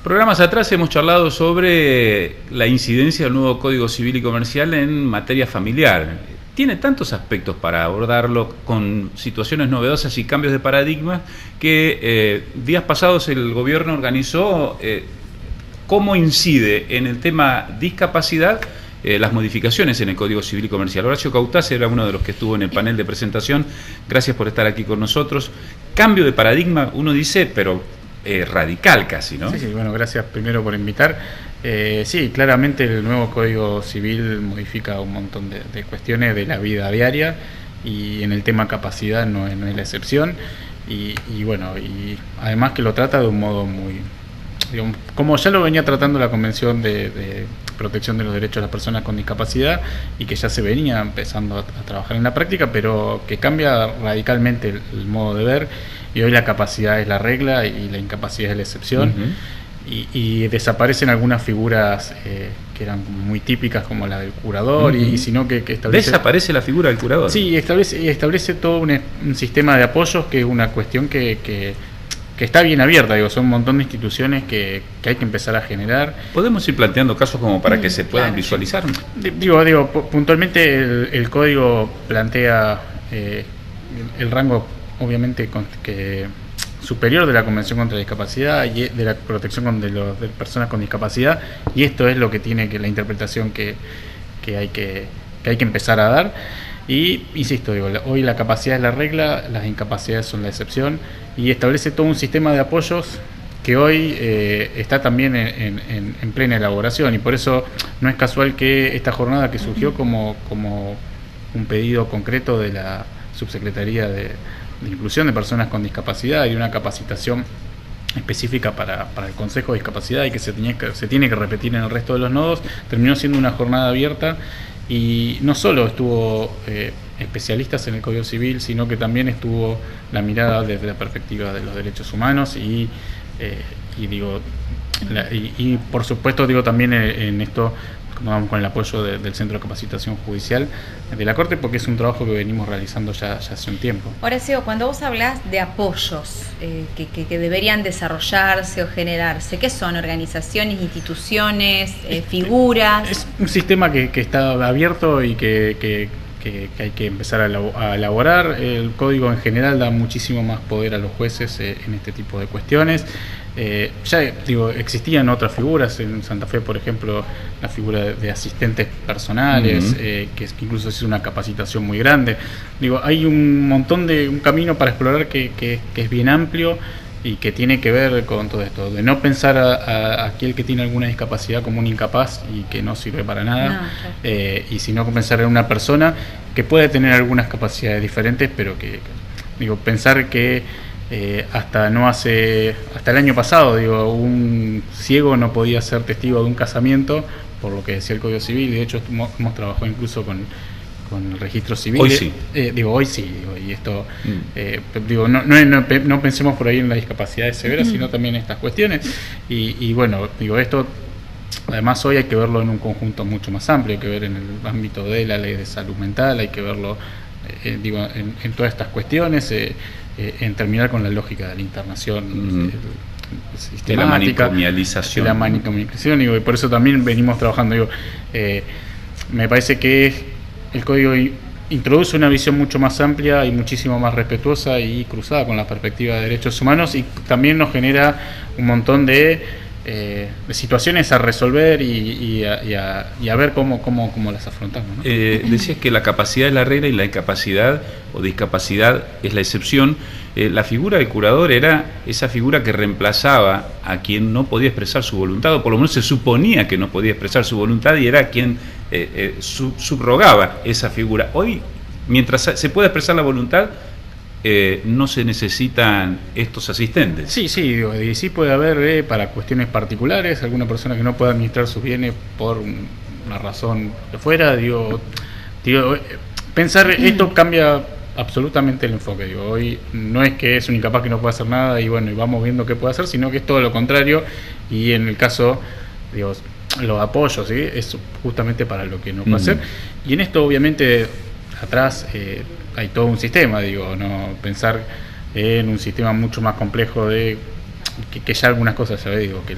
Programas atrás hemos charlado sobre la incidencia del nuevo Código Civil y Comercial en materia familiar. Tiene tantos aspectos para abordarlo, con situaciones novedosas y cambios de paradigma, que días pasados el gobierno organizó cómo incide en el tema discapacidad las modificaciones en el Código Civil y Comercial. Horacio Cautaz era uno de los que estuvo en el panel de presentación. Gracias por estar aquí con nosotros. Cambio de paradigma, uno dice, pero radical casi, ¿no? Sí, bueno, gracias primero por invitar. Sí, claramente el nuevo Código Civil modifica un montón de cuestiones de la vida diaria, y en el tema capacidad no es la excepción, y bueno, y además que lo trata de un modo muy, digamos, como ya lo venía tratando la Convención de Protección de los Derechos de las Personas con Discapacidad, y que ya se venía empezando a trabajar en la práctica, pero que cambia radicalmente el modo de ver, y hoy la capacidad es la regla y la incapacidad es la excepción. Y desaparecen algunas figuras que eran muy típicas, como la del curador, y sino que establece... ¿Desaparece la figura del curador? Sí, establece todo un sistema de apoyos, que es una cuestión que está bien abierta, digo, son un montón de instituciones que hay que empezar a generar. ¿Podemos ir planteando casos como para que se puedan visualizar? Digo, puntualmente el código plantea el rango, obviamente, superior de la Convención contra la Discapacidad y de la protección de personas con discapacidad, y esto es lo que tiene la interpretación que hay que empezar a dar. Y insisto, hoy la capacidad es la regla, las incapacidades son la excepción, y establece todo un sistema de apoyos que hoy está también en plena elaboración, y por eso no es casual que esta jornada, que surgió como un pedido concreto de la Subsecretaría de Inclusión de Personas con Discapacidad y una capacitación específica para el Consejo de Discapacidad, y que se tiene que repetir en el resto de los nodos, terminó siendo una jornada abierta. Y no solo estuvo especialistas en el Código Civil, sino que también estuvo la mirada desde la perspectiva de los derechos humanos, y por supuesto también en esto contamos con el apoyo del Centro de Capacitación Judicial de la Corte, porque es un trabajo que venimos realizando ya hace un tiempo. Horacio, cuando vos hablás de apoyos que deberían desarrollarse o generarse, ¿qué son? ¿Organizaciones, instituciones, figuras? Es un sistema que está abierto y que hay que empezar a elaborar. El código en general da muchísimo más poder a los jueces en este tipo de cuestiones. Ya existían otras figuras en Santa Fe, por ejemplo, la figura de asistentes personales, que incluso es una capacitación muy grande. Hay un camino para explorar que es bien amplio, y que tiene que ver con todo esto, de no pensar a aquel que tiene alguna discapacidad como un incapaz y que no sirve para nada, y sino pensar en una persona que puede tener algunas capacidades diferentes, pero pensar que hasta el año pasado, un ciego no podía ser testigo de un casamiento, por lo que decía el Código Civil. De hecho, hemos trabajado incluso con el registro civil. Hoy sí. Hoy sí, y esto, no pensemos por ahí en las discapacidades severas, sino también en estas cuestiones. Y bueno, esto, además, hoy hay que verlo en un conjunto mucho más amplio, hay que ver en el ámbito de la ley de salud mental, hay que verlo en todas estas cuestiones, en terminar con la lógica de la internación sistemática, de la manicomialización. Y por eso también venimos trabajando. Me parece que el código introduce una visión mucho más amplia y muchísimo más respetuosa y cruzada con la perspectiva de derechos humanos, y también nos genera un montón de situaciones a resolver y a ver cómo las afrontamos, ¿no? Decías que la capacidad es la regla y la incapacidad o discapacidad es la excepción. La figura del curador era esa figura que reemplazaba a quien no podía expresar su voluntad, o por lo menos se suponía que no podía expresar su voluntad, y era quien subrogaba esa figura. Hoy, mientras se puede expresar la voluntad, no se necesitan estos asistentes. Sí puede haber para cuestiones particulares alguna persona que no pueda administrar sus bienes por una razón de fuera. Pensar esto cambia absolutamente el enfoque. Hoy no es que es un incapaz que no puede hacer nada y vamos viendo qué puede hacer, sino que es todo lo contrario, y en el caso, los apoyos, ¿sí?, es justamente para lo que no puede hacer. Y en esto, obviamente, atrás hay todo un sistema, no pensar en un sistema mucho más complejo que ya algunas cosas se ve, que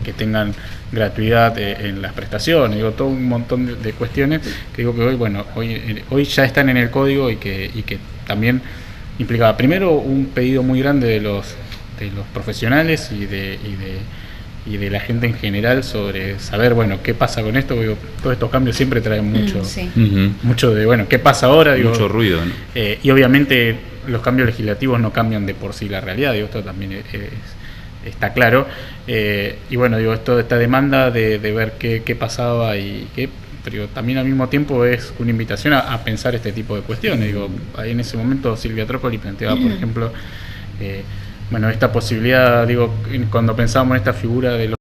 que tengan gratuidad en las prestaciones, digo, todo un montón de cuestiones que digo que hoy ya están en el código y que también implicaba primero un pedido muy grande de los profesionales y de la gente en general sobre saber, qué pasa con esto. Digo, todos estos cambios siempre traen mucho de, qué pasa ahora. Digo, mucho ruido, ¿no? Y obviamente los cambios legislativos no cambian de por sí la realidad, digo, esto también está claro. Digo, esta demanda de ver qué pasaba pero también al mismo tiempo es una invitación a pensar este tipo de cuestiones. Digo, ahí en ese momento Silvia Trócoli planteaba, por ejemplo, esta posibilidad, digo, cuando pensábamos en esta figura de los